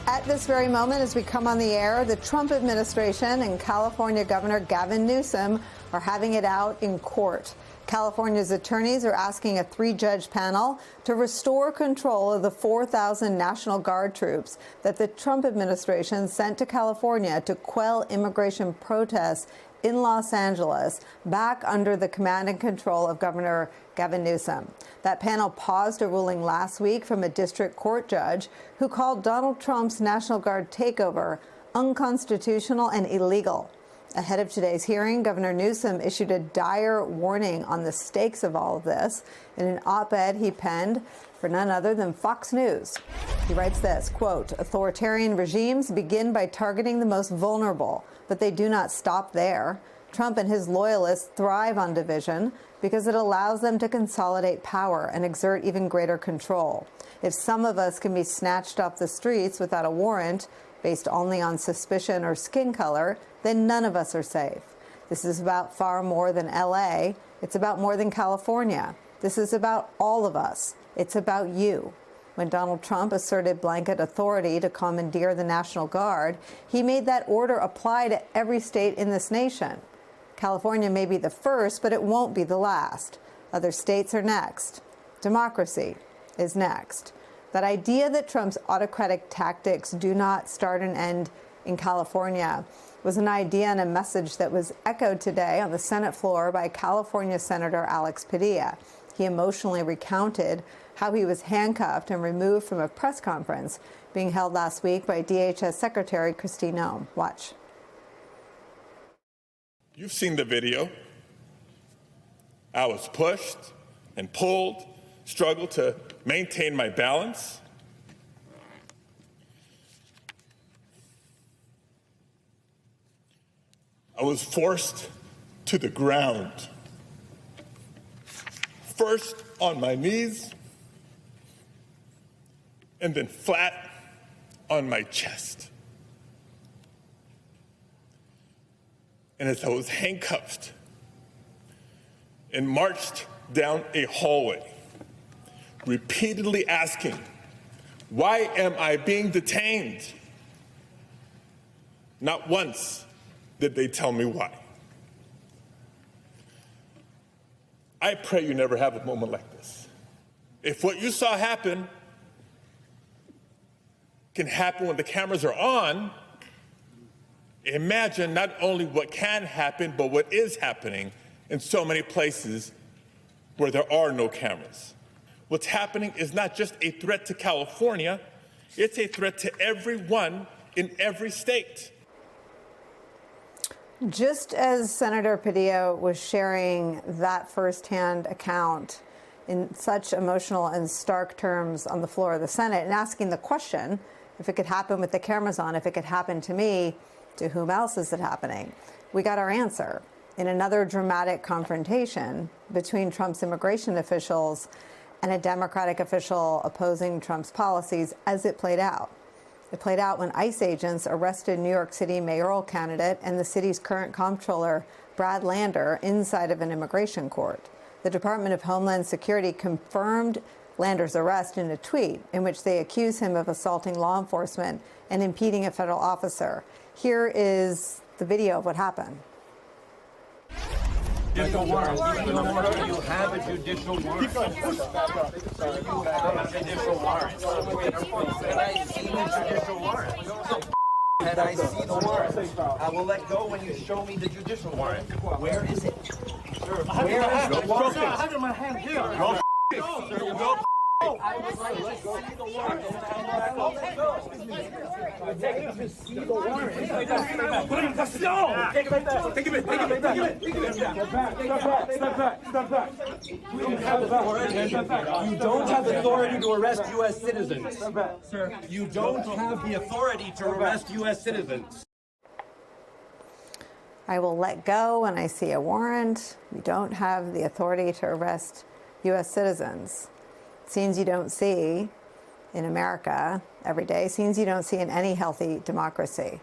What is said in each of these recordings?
At this very moment, as we come on the air, the Trump administration and California Governor Gavin Newsom are having it out in court. California's attorneys are asking a 3-judge panel to restore control of the 4,000 National Guard troops that the Trump administration sent to California to quell immigration protests in Los Angeles, back under the command and control of Governor Gavin Newsom. That panel paused a ruling last week from a district court judge who called Donald Trump's National Guard takeover unconstitutional and illegal. Ahead of today's hearing, Governor Newsom issued a dire warning on the stakes of all of this in an op-ed he penned for none other than Fox News. He writes this, quote, "Authoritarian regimes begin by targeting the most vulnerable, but they do not stop there. Trump and his loyalists thrive on division because it allows them to consolidate power and exert even greater control. If some of us can be snatched off the streets without a warrant, based only on suspicion or skin color, then none of us are safe. This is about far more than LA. It's about more than California. This is about all of us. It's about you." When Donald Trump asserted blanket authority to commandeer the National Guard, he made that order apply to every state in this nation. California may be the first, but it won't be the last. Other states are next. Democracy is next. That idea that Trump's autocratic tactics do not start and end in California was an idea and a message that was echoed today on the Senate floor by California Senator Alex Padilla. He emotionally recounted how he was handcuffed and removed from a press conference being held last week by DHS Secretary Kristi Noem. Watch. You've seen the video. I was pushed and pulled, struggled to maintain my balance. I was forced to the ground. First on my knees, and then flat on my chest. And as I was handcuffed and marched down a hallway, repeatedly asking, "Why am I being detained?" Not once did they tell me why. I pray you never have a moment like this. If what you saw happen can happen when the cameras are on, imagine not only what can happen, but what is happening in so many places where there are no cameras. What's happening is not just a threat to California, it's a threat to everyone in every state. Just as Senator Padilla was sharing that firsthand account in such emotional and stark terms on the floor of the Senate and asking the question, if it could happen with the cameras on, if it could happen to me, to whom else is it happening? We got our answer in another dramatic confrontation between Trump's immigration officials and a Democratic official opposing Trump's policies as it played out. It played out when ICE agents arrested New York City mayoral candidate and the city's current comptroller, Brad Lander, inside of an immigration court. The Department of Homeland Security confirmed Lander's arrest in a tweet in which they accuse him of assaulting law enforcement and impeding a federal officer. Here is the video of what happened. Judicial warrant. You have a judicial warrant. You have a judicial warrant. Had I seen the judicial warrant? Had I seen the warrant? I will let go when you show me the judicial warrant. Where is it? Sir, where is the warrant? I have it in my hand here. I would like to see the warrant. See the warrant. Take it back. Take it back. Step back. You don't have authority to arrest U.S. citizens. Sir, you don't have the authority to arrest U.S. citizens. I will let go when I see a warrant. You don't have the authority to arrest U.S. citizens. Scenes you don't see in America every day, scenes you don't see in any healthy democracy.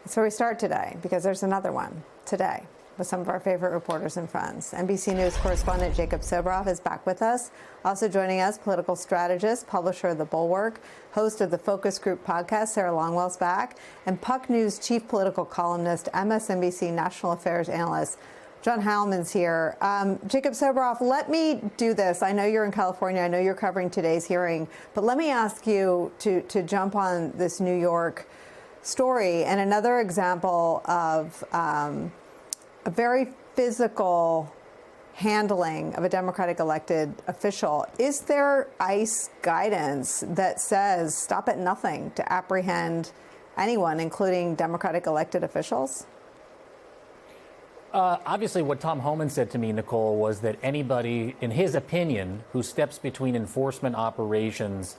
That's where we start today, because there's another one today. with some of our favorite reporters and friends. NBC News correspondent Jacob Soboroff is back with us. Also joining us, political strategist, publisher of The Bulwark, host of the Focus Group podcast, Sarah Longwell's back, and Puck News chief political columnist, MSNBC national affairs analyst, John Heileman's here. Jacob Soboroff, let me do this. I know you're in California. I know you're covering today's hearing. But let me ask you to jump on this New York story and another example of a very physical handling of a Democratic elected official. Is there ICE guidance that says stop at nothing to apprehend anyone, including Democratic elected officials? Obviously, what Tom Homan said to me, Nicole, was that anybody, in his opinion, who steps between enforcement operations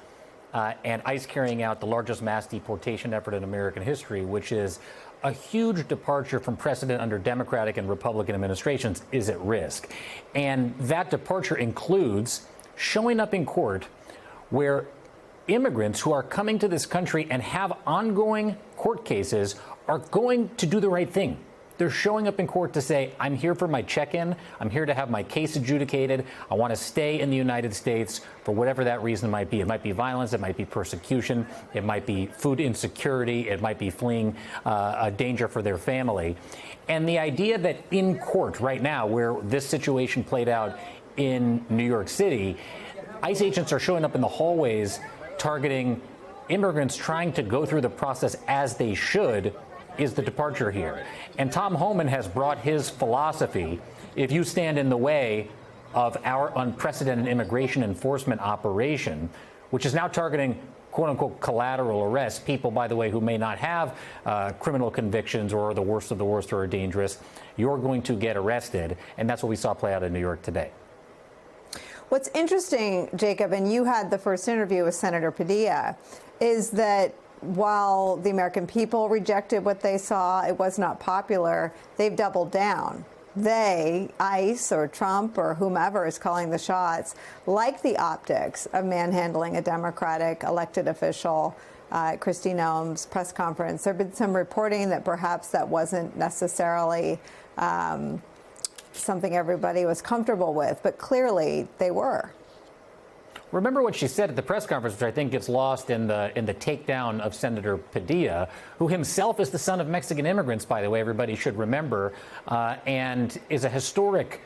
and ICE carrying out the largest mass deportation effort in American history, which is a huge departure from precedent under Democratic and Republican administrations, is at risk. And that departure includes showing up in court where immigrants who are coming to this country and have ongoing court cases are going to do the right thing. They're showing up in court to say, I'm here for my check-in. I'm here to have my case adjudicated. I want to stay in the United States for whatever that reason might be. It might be violence. It might be persecution. It might be food insecurity. It might be fleeing a danger for their family. And the idea that in court right now, where this situation played out in New York City, ICE agents are showing up in the hallways targeting immigrants trying to go through the process as they should is the departure here. And Tom Homan has brought his philosophy: if you stand in the way of our unprecedented immigration enforcement operation, which is now targeting quote unquote collateral arrests, people, by the way, who may not have criminal convictions or are the worst of the worst or are dangerous, you're going to get arrested. And that's what we saw play out in New York today. What's interesting, Jacob, and you had the first interview with Senator Padilla, is that while the American people rejected what they saw, it was not popular, they've doubled down. They, ICE or Trump or whomever is calling the shots, like the optics of manhandling a Democratic elected official at Kristi Noem's press conference. There have been some reporting that perhaps that wasn't necessarily something everybody was comfortable with, but clearly they were. Remember what she said at the press conference, which I think gets lost in the takedown of Senator Padilla, who himself is the son of Mexican immigrants, by the way, everybody should remember, and is a historic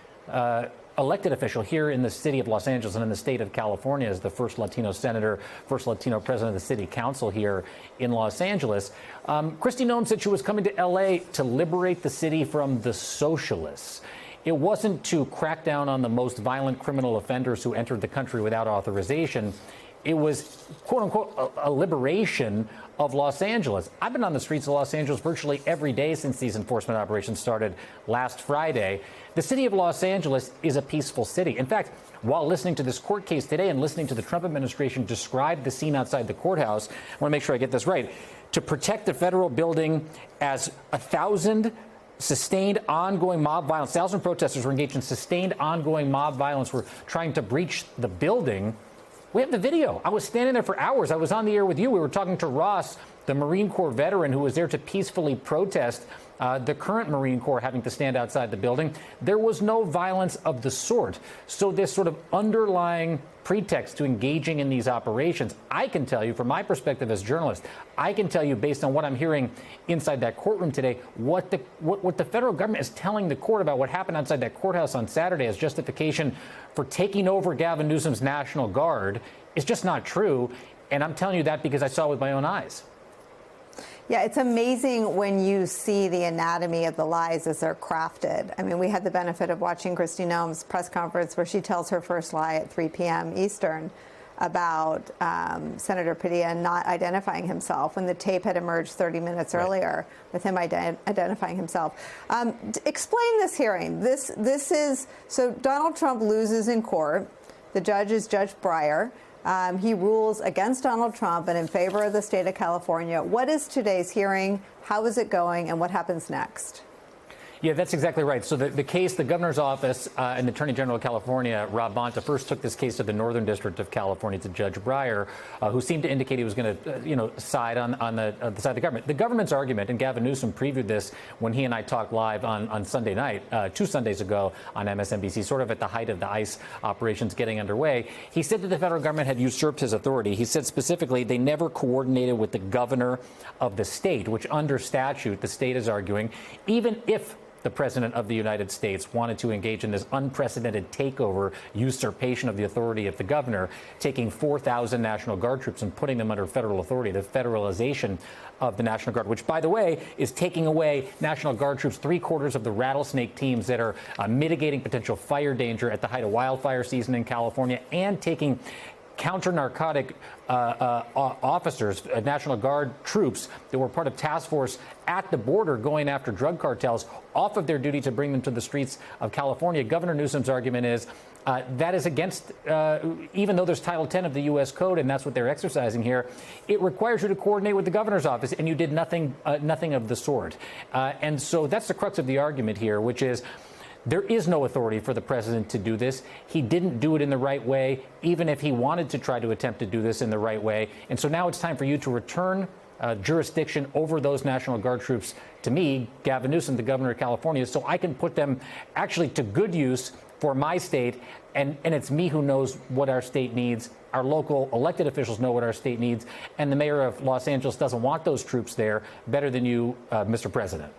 elected official here in the city of Los Angeles and in the state of California as the first Latino senator, first Latino president of the city council here in Los Angeles. Kristi Noem said she was coming to L.A. to liberate the city from the socialists. It wasn't to crack down on the most violent criminal offenders who entered the country without authorization. It was, quote unquote, a liberation of Los Angeles. I've been on the streets of Los Angeles virtually every day since these enforcement operations started last Friday. The city of Los Angeles is a peaceful city. In fact, while listening to this court case today and listening to the Trump administration describe the scene outside the courthouse, I want to make sure I get this right, to protect the federal building as 1,000 sustained ongoing mob violence. 1,000 protesters were engaged in sustained ongoing mob violence. Were trying to breach the building. We have the video. I was standing there for hours. I was on the air with you. We were talking to Ross, the Marine Corps veteran who was there to peacefully protest the current Marine Corps having to stand outside the building. There was no violence of the sort. So this sort of underlying pretext to engaging in these operations, I can tell you from my perspective as a journalist, I can tell you based on what I'm hearing inside that courtroom today, what the federal government is telling the court about what happened outside that courthouse on Saturday as justification for taking over Gavin Newsom's National Guard is just not true. And I'm telling you that because I saw it with my own eyes. Yeah, it's amazing when you see the anatomy of the lies as they're crafted. I mean, we had the benefit of watching Kristi Noem's press conference where she tells her first lie at 3 p.m. Eastern about Senator Padilla not identifying himself when the tape had emerged 30 minutes earlier with him identifying himself. Explain this hearing. This is, so Donald Trump loses in court. The judge is Judge Breyer. He rules against Donald Trump and in favor of the state of California. What is today's hearing? How is it going? And what happens next? Yeah, that's exactly right. So the case, the governor's office and the Attorney General of California, Rob Bonta, first took this case to the Northern District of California to Judge Breyer, who seemed to indicate he was going to, side on the side of the government. The government's argument, and Gavin Newsom previewed this when he and I talked live on Sunday night, 2 Sundays ago on MSNBC, sort of at the height of the ICE operations getting underway. He said that the federal government had usurped his authority. He said specifically they never coordinated with the governor of the state, which under statute, the state is arguing, even if the president of the United States wanted to engage in this unprecedented takeover, usurpation of the authority of the governor, taking 4,000 National Guard troops and putting them under federal authority, the federalization of the National Guard, which, by the way, is taking away National Guard troops, 3/4 of the rattlesnake teams that are mitigating potential fire danger at the height of wildfire season in California, and taking counter-narcotic officers, National Guard troops that were part of task force at the border going after drug cartels off of their duty to bring them to the streets of California. Governor Newsom's argument is that is against, even though there's Title 10 of the U.S. Code, and that's what they're exercising here, it requires you to coordinate with the governor's office, and you did nothing of the sort. And so that's the crux of the argument here, which is there is no authority for the president to do this. He didn't do it in the right way, even if he wanted to try to attempt to do this in the right way. And so now it's time for you to return jurisdiction over those National Guard troops to me, Gavin Newsom, the governor of California, so I can put them actually to good use for my state. And it's me who knows what our state needs. Our local elected officials know what our state needs. And the mayor of Los Angeles doesn't want those troops there better than you, Mr. President.